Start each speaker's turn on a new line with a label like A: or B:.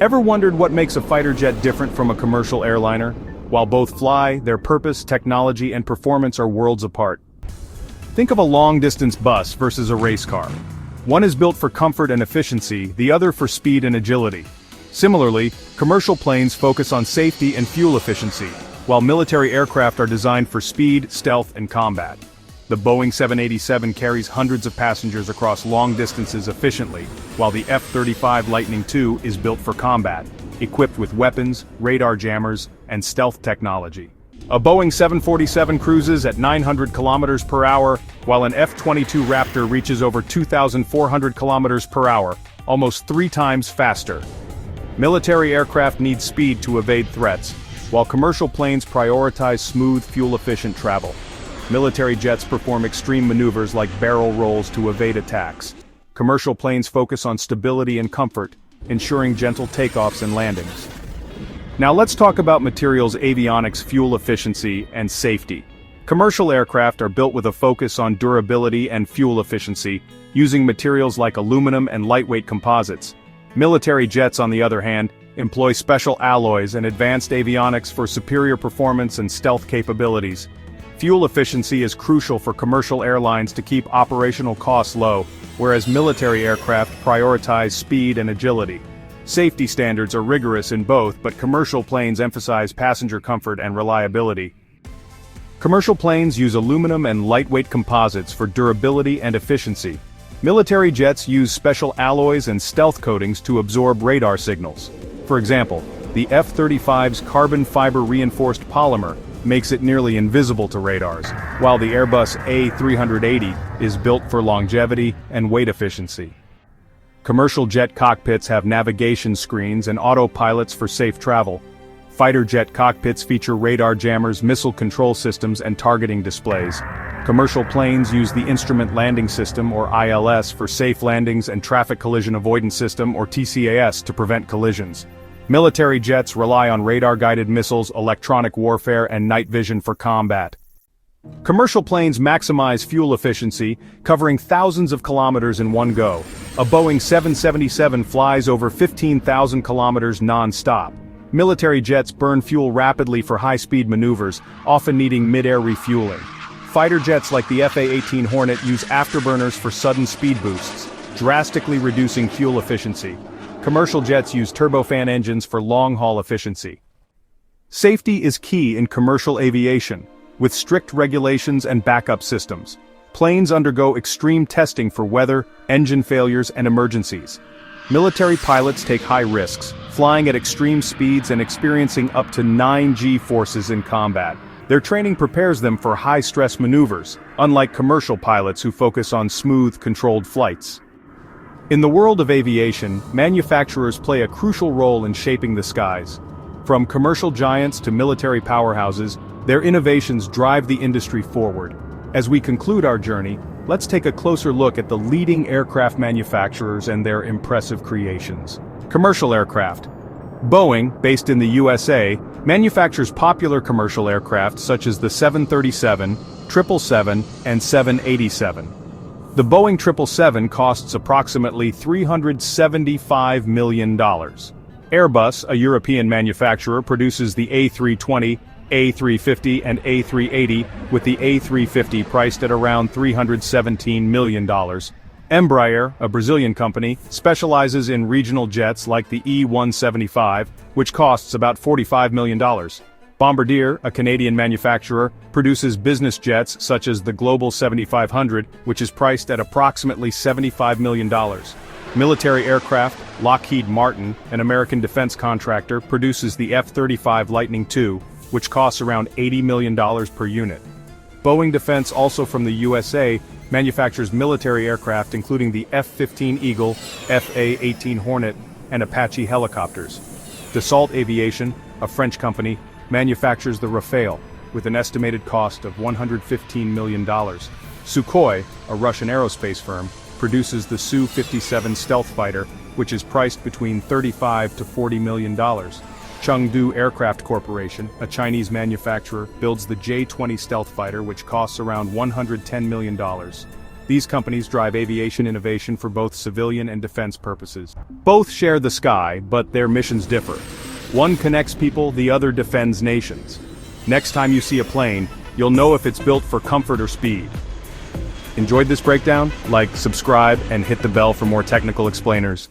A: Ever wondered what makes a fighter jet different from a commercial airliner? While both fly, their purpose, technology, and performance are worlds apart. Think of a long-distance bus versus a race car. One is built for comfort and efficiency, the other for speed and agility. Similarly, commercial planes focus on safety and fuel efficiency, while military aircraft are designed for speed, stealth, and combat. The Boeing 787 carries hundreds of passengers across long distances efficiently, while the F-35 Lightning II is built for combat, equipped with weapons, radar jammers, and stealth technology. A Boeing 747 cruises at 900 kilometers per hour, while an F-22 Raptor reaches over 2,400 kilometers per hour, almost 3 times faster. Military aircraft need speed to evade threats, while commercial planes prioritize smooth, fuel-efficient travel. Military jets perform extreme maneuvers like barrel rolls to evade attacks. Commercial planes focus on stability and comfort, ensuring gentle takeoffs and landings. Now let's talk about materials, avionics, fuel efficiency, and safety. Commercial aircraft are built with a focus on durability and fuel efficiency, using materials like aluminum and lightweight composites. Military jets, on the other hand, employ special alloys and advanced avionics for superior performance and stealth capabilities. Fuel efficiency is crucial for commercial airlines to keep operational costs low, whereas military aircraft prioritize speed and agility. Safety standards are rigorous in both, but commercial planes emphasize passenger comfort and reliability. Commercial planes use aluminum and lightweight composites for durability and efficiency. Military jets use special alloys and stealth coatings to absorb radar signals. For example, the F-35's carbon fiber reinforced polymer makes it nearly invisible to radars, while the Airbus A380 is built for longevity and weight efficiency. Commercial jet cockpits have navigation screens and autopilots for safe travel. Fighter jet cockpits feature radar jammers, missile control systems, and targeting displays. Commercial planes use the Instrument Landing System, or ILS, for safe landings, and Traffic Collision Avoidance System, or TCAS, to prevent collisions. Military jets rely on radar-guided missiles, electronic warfare, and night vision for combat. Commercial planes maximize fuel efficiency, covering thousands of kilometers in one go. A Boeing 777 flies over 15,000 kilometers non-stop. Military jets burn fuel rapidly for high-speed maneuvers, often needing mid-air refueling. Fighter jets like the F/A-18 Hornet use afterburners for sudden speed boosts, drastically reducing fuel efficiency. Commercial jets use turbofan engines for long-haul efficiency. Safety is key in commercial aviation, with strict regulations and backup systems. Planes undergo extreme testing for weather, engine failures, and emergencies. Military pilots take high risks, flying at extreme speeds and experiencing up to 9 G-forces in combat. Their training prepares them for high-stress maneuvers, unlike commercial pilots who focus on smooth, controlled flights. In the world of aviation, manufacturers play a crucial role in shaping the skies. From commercial giants to military powerhouses, their innovations drive the industry forward. As we conclude our journey, let's take a closer look at the leading aircraft manufacturers and their impressive creations. Commercial aircraft. Boeing, based in the USA, manufactures popular commercial aircraft such as the 737, 777, and 787. The Boeing 777 costs approximately $375 million. Airbus, a European manufacturer, produces the A320, A350, and A380, with the A350 priced at around $317 million. Embraer, a Brazilian company, specializes in regional jets like the E175, which costs about $45 million. Bombardier, a Canadian manufacturer, produces business jets such as the Global 7500, which is priced at approximately $75 million. Military aircraft, Lockheed Martin, an American defense contractor, produces the F-35 Lightning II, which costs around $80 million per unit. Boeing Defense, also from the USA, manufactures military aircraft including the F-15 Eagle, F/A-18 Hornet, and Apache helicopters. Dassault Aviation, a French company, manufactures the Rafale, with an estimated cost of $115 million. Sukhoi, a Russian aerospace firm, produces the Su-57 stealth fighter, which is priced between $35 to $40 million. Chengdu Aircraft Corporation, a Chinese manufacturer, builds the J-20 stealth fighter, which costs around $110 million. These companies drive aviation innovation for both civilian and defense purposes. Both share the sky, but their missions differ. One connects people, the other defends nations. Next time you see a plane, you'll know if it's built for comfort or speed. Enjoyed this breakdown? Like, subscribe, and hit the bell for more technical explainers.